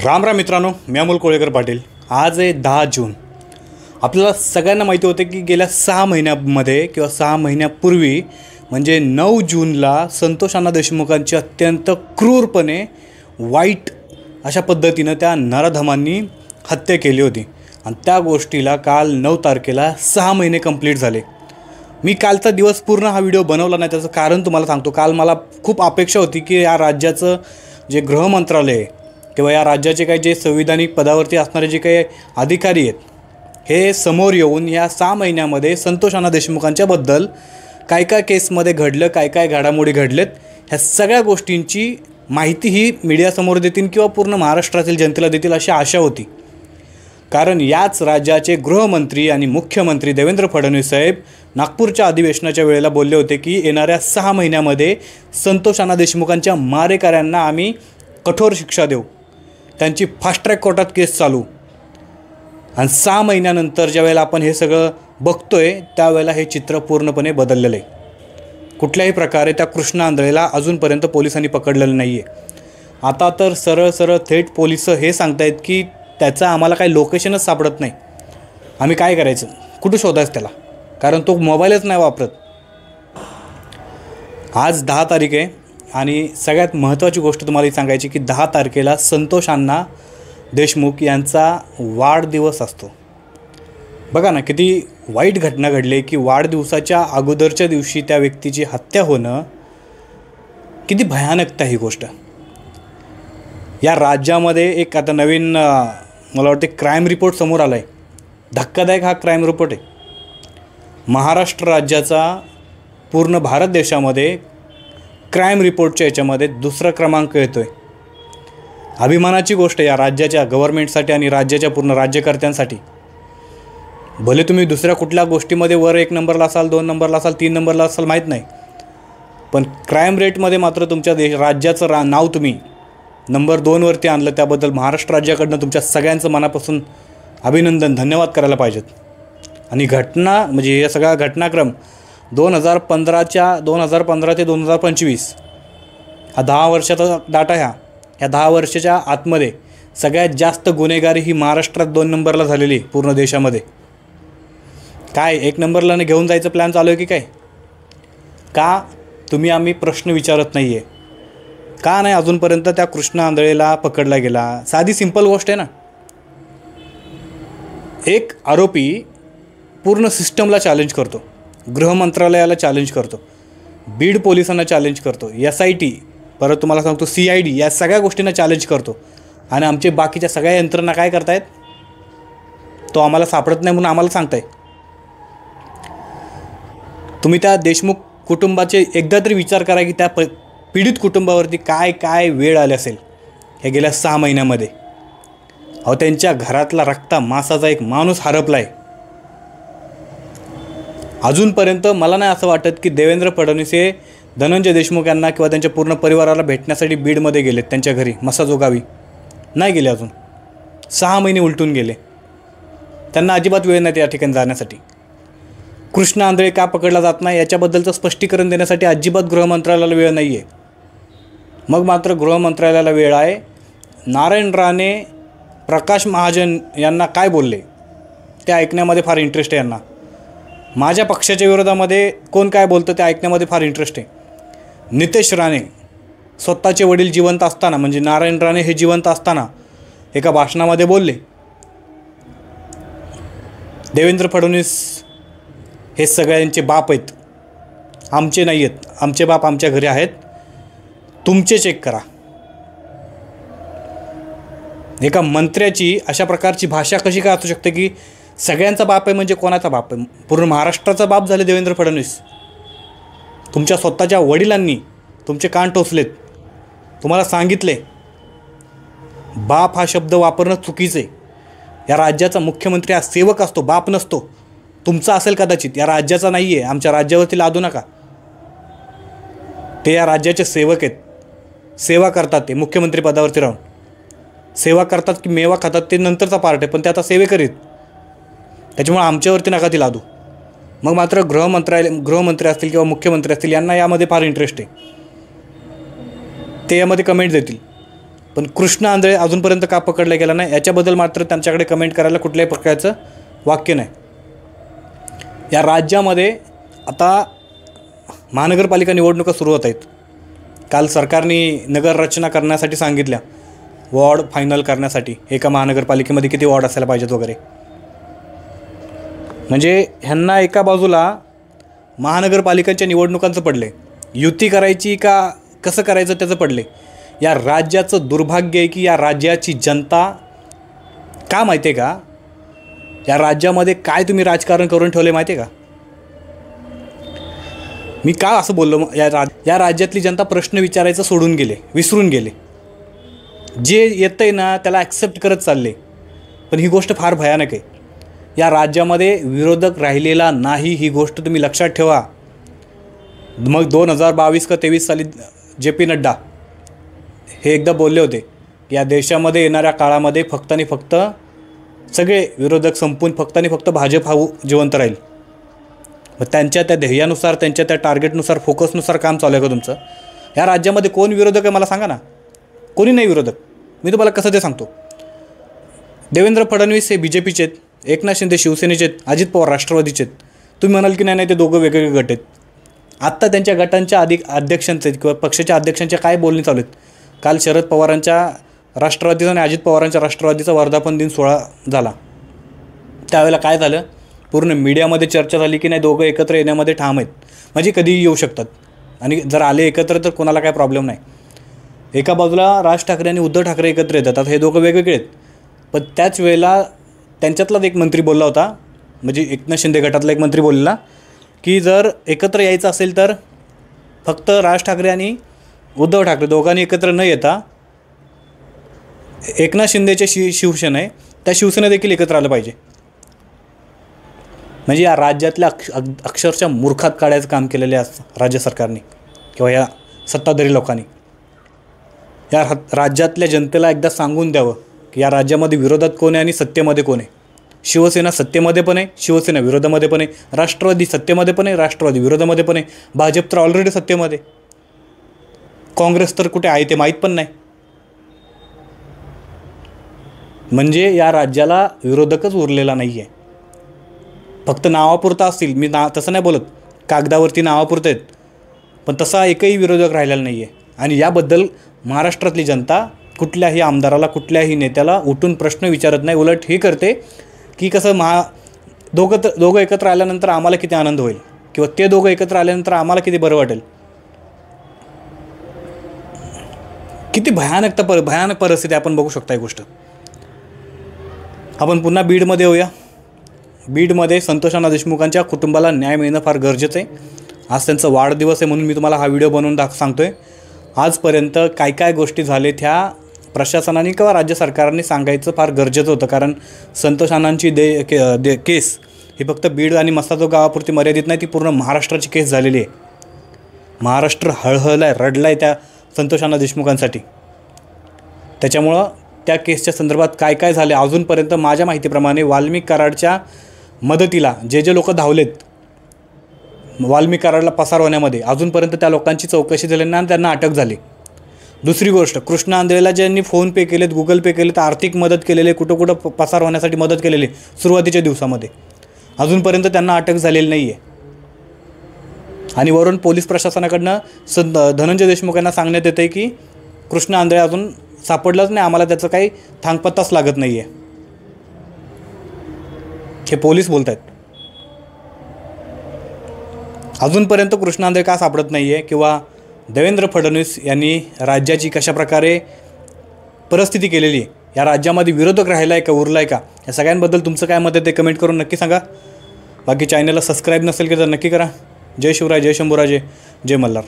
राम राम मित्रांनो, मी अमोल कोळेकर पाटील। आज आहे 10 जून। आपल्याला सगळ्यांना माहिती होते की गेल्या 6 महिन्यामध्ये किंवा 6 महिन्यापूर्वी म्हणजे 9 जूनला संतोष अण्णा देशमुखांची अत्यंत क्रूरपणे वाईट अशा पद्धतीनं त्या नराधमांनी हत्या केली होती आणि त्या गोष्टीला काल 9 तारखेला 6 महिने कंप्लीट झाले। मी कालचा दिवस पूर्ण हा व्हिडिओ बनवला नाही, त्याचं कारण तुम्हाला सांगतो। काल मला खूप अपेक्षा होती की या राज्याचं जे गृह मंत्रालय आहे किंवा या राज्याचे काही जे संविधानिक पदावरती असणारे जे काही अधिकारी आहेत हे समोर येऊन या 6 महिन्यामध्ये संतोष अण्णा देशमुखांच्याबद्दल काय काय केसमध्ये घडलं, काय काय घडामोडी घडलेत, ह्या सगळ्या गोष्टींची माहिती ही मीडियासमोर देतील किंवा पूर्ण महाराष्ट्रातील जनतेला देतील अशी आशा होती। कारण याच राज्याचे गृहमंत्री आणि मुख्यमंत्री देवेंद्र फडणवीस साहेब नागपूरच्या अधिवेशनाच्या वेळेला बोलले होते की येणाऱ्या 6 महिन्यामध्ये संतोष अण्णा देशमुखांच्या मारेकऱ्यांना आम्ही कठोर शिक्षा देऊ, त्यांची फास्ट ट्रॅक कोर्टात केस चालू। आणि 6 महिन्यानंतर ज्या वेळेला आपण हे सगळं बघतोय त्यावेळेला हे चित्र पूर्णपणे बदललेलं आहे। कुठल्याही प्रकारे त्या कृष्णा आंधळेला अजूनपर्यंत पोलिसांनी पकडलेलं नाही आहे। आता तर सरळ थेट पोलिस हे सांगतायत की त्याचं आम्हाला काही लोकेशनच सापडत नाही, आम्ही काय करायचं, कुठं शोधायचं त्याला, कारण तो मोबाईलच नाही वापरत। आज 10 तारीख आहे आणि सगळ्यात महत्त्वाची गोष्ट तुम्हाला सांगायची की 10 तारखेला संतोष अण्णा देशमुख यांचा वाढदिवस असतो। बघा ना, किती वाईट घटना घडली की वाढदिवसाच्या अगोदरच्या दिवशी त्या व्यक्तीची हत्या होणं, किती भयानकता ही गोष्ट। या राज्यामध्ये एक आता नवीन मला वाटते क्राईम रिपोर्ट समोर आला आहे, धक्कादायक हा क्राईम रिपोर्ट आहे। महाराष्ट्र राज्याचा पूर्ण भारत देशामध्ये क्राईम रिपोर्टच्या याच्यामध्ये 2रा क्रमांक येतो आहे। अभिमानाची गोष्ट या राज्याच्या गव्हर्नमेंटसाठी आणि राज्याच्या पूर्ण राज्यकर्त्यांसाठी। भले तुम्ही दुसऱ्या कुठल्या गोष्टीमध्ये वर 1 नंबरला असाल, 2 नंबरला असाल, 3 नंबरला असाल, माहीत नाही, पण क्राईम रेटमध्ये मात्र तुमच्या राज्याचं नाव तुम्ही नंबर 2 वरती आणलं, त्याबद्दल महाराष्ट्र राज्याकडनं तुमच्या सगळ्यांचं मनापासून अभिनंदन, धन्यवाद करायला पाहिजेत। आणि घटना म्हणजे या सगळा घटनाक्रम 2015 ते 2025 हा 10 वर्षाचा डाटा। ह्या 10 वर्षाच्या आतमध्ये सगळ्यात जास्त गुन्हेगारी ही महाराष्ट्रात 2 नंबरला झालेली पूर्ण देशामध्ये। काय 1 नंबरला घेऊन जायचं प्लॅन चालू आहे की काय? का तुम्ही आम्ही प्रश्न विचारत नाही आहे, का नाही अजूनपर्यंत त्या कृष्णा आंधळेला पकडला गेला? साधी सिंपल गोष्ट आहे ना। एक आरोपी पूर्ण सिस्टमला चॅलेंज करतो, गृह मंत्रालयाला चॅलेंज करतो, बीड पोलिसांना चॅलेंज करतो, SIT, परत तुम्हाला सांगतो CID, या सगळ्या गोष्टींना चॅलेंज करतो। आणि आमचे बाकीच्या सगळ्या यंत्रणा काय करतायत? तो आम्हाला सापडत नाही म्हणून आम्हाला सांगताय। तुम्ही त्या देशमुख कुटुंबाचे एकदा तरी विचार करा की त्या पीडित कुटुंबावरती काय काय वेळ आली असेल हे गेल्या 6 महिन्यामध्ये। अहो, त्यांच्या घरातला रक्ता मासाचा एक माणूस हरपला आहे। अजूनपर्यंत मला नाही असं वाटत की देवेंद्र फडणवीस हे धनंजय देशमुख यांना किंवा त्यांच्या पूर्ण परिवाराला भेटण्यासाठी बीडमध्ये गेलेत, त्यांच्या घरी मसाजो गावी नाही गेले अजून। 6 महिने उलटून गेले, त्यांना अजिबात वेळ नाही त्या ठिकाणी जाण्यासाठी। कृष्णा आंधळे का पकडला जात नाही याच्याबद्दलचं स्पष्टीकरण देण्यासाठी अजिबात गृहमंत्रालयाला वेळ नाही आहे। मग मात्र गृहमंत्रालयाला वेळ आहे। नारायण राणे, प्रकाश महाजन यांना काय बोलले ते ऐकण्यामध्ये फार इंटरेस्ट आहे यांना। माझ्या पक्षाच्या विरोधामध्ये कोण काय बोलतं ते ऐकण्यामध्ये फार इंटरेस्ट आहे। नितेश राणे स्वतःचे वडील जिवंत असताना, म्हणजे नारायण राणे हे जिवंत असताना एका भाषणामध्ये बोलले, देवेंद्र फडणवीस हे सगळ्यांचे बाप आहेत, आमचे नाही आहेत, आमचे बाप आमच्या घरी आहेत, तुमचे चेक करा। एका मंत्र्याची अशा प्रकारची भाषा कशी काय असू शकते की सगळ्यांचा बाप आहे म्हणजे कोणाचा बाप आहे? पूर्ण महाराष्ट्राचा बाप झाले देवेंद्र फडणवीस। तुमच्या स्वतःच्या वडिलांनी तुमचे कान टोचलेत, तुम्हाला सांगितले बाप हा शब्द वापरणं चुकीचं आहे। या राज्याचा मुख्यमंत्री हा सेवक असतो, बाप नसतो। तुमचा असेल कदाचित, या राज्याचा नाही आहे, आमच्या राज्यावरती लादू नका। ते या राज्याचे सेवक आहेत, सेवा करतात, ते मुख्यमंत्री पदावरती राहून सेवा करतात की मेवा खातात ते नंतरचा पार्ट आहे, पण ते आता सेवेकर आहेत, त्याच्यामुळे आमच्यावरती नका ती लादू। मग मात्र गृहमंत्री असतील किंवा मुख्यमंत्री असतील यांना यामध्ये फार इंटरेस्ट आहे, ते यामध्ये कमेंट देतील। पण कृष्ण आंधळे अजूनपर्यंत का पकडला गेला नाही याच्याबद्दल मात्र त्यांच्याकडे कमेंट करायला कुठल्याही प्रकारचं वाक्य नाही. या राज्यामध्ये आता महानगरपालिका निवडणुका सुरू होत आहेत. काल सरकारने नगर रचना करण्यासाठी सांगितल्या, वॉर्ड फायनल करण्यासाठी एका महानगरपालिकेमध्ये किती वॉर्ड असायला पाहिजेत वगैरे. म्हणजे ह्यांना एका बाजूला महानगरपालिकांच्या निवडणुकांचं पडले, युती करायची का कसं करायचं त्याचं पडले. या राज्याचं दुर्भाग्य आहे की या राज्याची जनता का माहिती आहे का, या राज्यामध्ये काय तुम्ही राजकारण करून ठेवले माहिती आहे का. मी का असं बोललो, या राज्यातली जनता प्रश्न विचारायचं सोडून गेले, विसरून गेले. जे येतं आहे ना त्याला ॲक्सेप्ट करत चालले. पण ही गोष्ट फार भयानक आहे. या राज्यामध्ये विरोधक राहिलेला नाही, ही गोष्ट तुम्ही लक्षात ठेवा. मग 2022 का 23 साली JP नड्डा हे एकदा बोलले होते की या देशामध्ये येणाऱ्या काळामध्ये फक्त आणि फक्त सगळे विरोधक संपून फक्त आणि फक्त भाजप हा जिवंत राहील. मग त्यांच्या त्या ध्येयानुसार, त्यांच्या त्या टार्गेटनुसार, फोकसनुसार काम चालू आहे का तुमचं. या राज्यामध्ये कोण विरोधक आहे मला सांगा ना. कोणी नाही विरोधक. मी तुम्हाला कसं ते सांगतो. देवेंद्र फडणवीस हे BJPचे आहेत, एकनाथ शिंदे शिवसेनेचे आहेत, अजित पवार राष्ट्रवादीचे आहेत. तुम्ही म्हणाल की नाही ते दोघं वेगवेगळे गट आहेत. आत्ता त्यांच्या गटांच्या अध्यक्षांचे किंवा पक्षाच्या अध्यक्षांच्या काय बोलणी चालू आहेत. काल शरद पवारांच्या राष्ट्रवादीचा आणि अजित पवारांच्या राष्ट्रवादीचा वर्धापन दिन सोहळा झाला. त्यावेळेला काय झालं, पूर्ण मीडियामध्ये चर्चा झाली की नाही दोघं एकत्र येण्यामध्ये ठाम आहेत, म्हणजे कधीही येऊ शकतात आणि जर आले एकत्र तर कोणाला काय प्रॉब्लेम नाही. एका बाजूला राज ठाकरे आणि उद्धव ठाकरे एकत्र येतात. आता हे दोघं वेगवेगळे आहेत. पण त्याच वेळेला त्यांच्यातलाच एक मंत्री बोलला होता, म्हणजे एकनाथ शिंदे गटातला एक मंत्री बोलला की जर एकत्र यायचं असेल तर फक्त राज ठाकरे आणि उद्धव ठाकरे दोघांनी एकत्र न येता एकनाथ शिंदेचे शिवसेना आहे त्या शिवसेना देखील एकत्र आलं पाहिजे. म्हणजे या राज्यातल्या अक्षरशः मूर्खात काढायचं काम केलेलं आहे राज्य सरकारने किंवा या सत्ताधारी लोकांनी. या राज्यातल्या जनतेला एकदा सांगून द्यावं की या राज्यामध्ये विरोधात कोण आहे आणि सत्तेमध्ये कोण आहे. शिवसेना सत्तेमध्ये पण आहे, शिवसेना विरोधामध्ये पण आहे, राष्ट्रवादी सत्तेमध्ये पण आहे, राष्ट्रवादी विरोधामध्ये पण आहे, भाजप तर ऑलरेडी सत्तेमध्ये, काँग्रेस तर कुठे आहे ते माहीत पण नाही. म्हणजे या राज्याला विरोधकच उरलेला नाही आहे. फक्त नावापुरता असतील, मी तसं नाही बोलत, कागदावरती नावापुरतं आहेत, पण तसा एकही विरोधक राहिलेला नाही आहे. आणि याबद्दल महाराष्ट्रातली जनता कुठल्याही आमदाराला, कुठल्याही नेत्याला उठून प्रश्न विचारत नाही. उलट हे करते की कसं दोघं एकत्र आल्यानंतर आम्हाला किती आनंद होईल किंवा ते दोघं एकत्र आल्यानंतर आम्हाला किती बरं वाटेल. किती भयानक परिस्थिती आपण बघू शकता. ही गोष्ट आपण पुन्हा बीडमध्ये येऊया. बीडमध्ये संतोष अण्णा देशमुखांच्या कुटुंबाला न्याय मिळणं फार गरजेचं आहे. आज त्यांचा वाढदिवस आहे म्हणून मी तुम्हाला हा व्हिडिओ बनवून सांगतो आहे. आजपर्यंत काय गोष्टी झालेत ह्या प्रशासनाने किंवा राज्य सरकारने सांगायचं फार गरजेचं होतं. कारण संतोष अण्णांची केस ही फक्त बीड आणि मस्ताजोग गावापुरती मर्यादित नाही, ती पूर्ण महाराष्ट्राची केस झालेली आहे. महाराष्ट्र हळहळला आहे, रडला आहे त्या संतोष अण्णा देशमुखांसाठी. त्याच्यामुळं त्या केसच्या संदर्भात काय झाले अजूनपर्यंत माझ्या माहितीप्रमाणे वाल्मिक कराडच्या मदतीला जे लोक धावलेत वाल्मिक कराडला पसार होण्यामध्ये, अजूनपर्यंत त्या लोकांची चौकशी झाली नाही आणि त्यांना अटक झाली. दुसरी गोष्ट, कृष्ण आंधळेला ज्यांनी फोनपे केलेत, गुगल पे केलेत, आर्थिक मदत केलेली, कुठं पसार होण्यासाठी मदत केलेली सुरुवातीच्या दिवसामध्ये, अजूनपर्यंत त्यांना अटक झालेली नाही आहे. आणि वरून पोलीस प्रशासनाकडनं धनंजय देशमुख यांना सांगण्यात येतं आहे की कृष्ण आंधळे अजून सापडलंच नाही, आम्हाला त्याचं काही थांगपत्ताच लागत नाही आहे. हे पोलीस बोलत आहेत. अजूनपर्यंत कृष्ण आंधळे का सापडत नाही आहे किंवा देवेंद्र फडणवीस यांनी राज्याची कशाप्रकारे परिस्थिती केलेली आहे, या राज्यामध्ये विरोधक राहिला आहे का, उरला आहे का, या सगळ्यांबद्दल तुमचं काय मत आहे ते कमेंट करून नक्की सांगा. बाकी चॅनलला सबस्क्राईब नसेल की तर नक्की करा. जय शिवराय, जय शंभूराजे, जय मल्हार.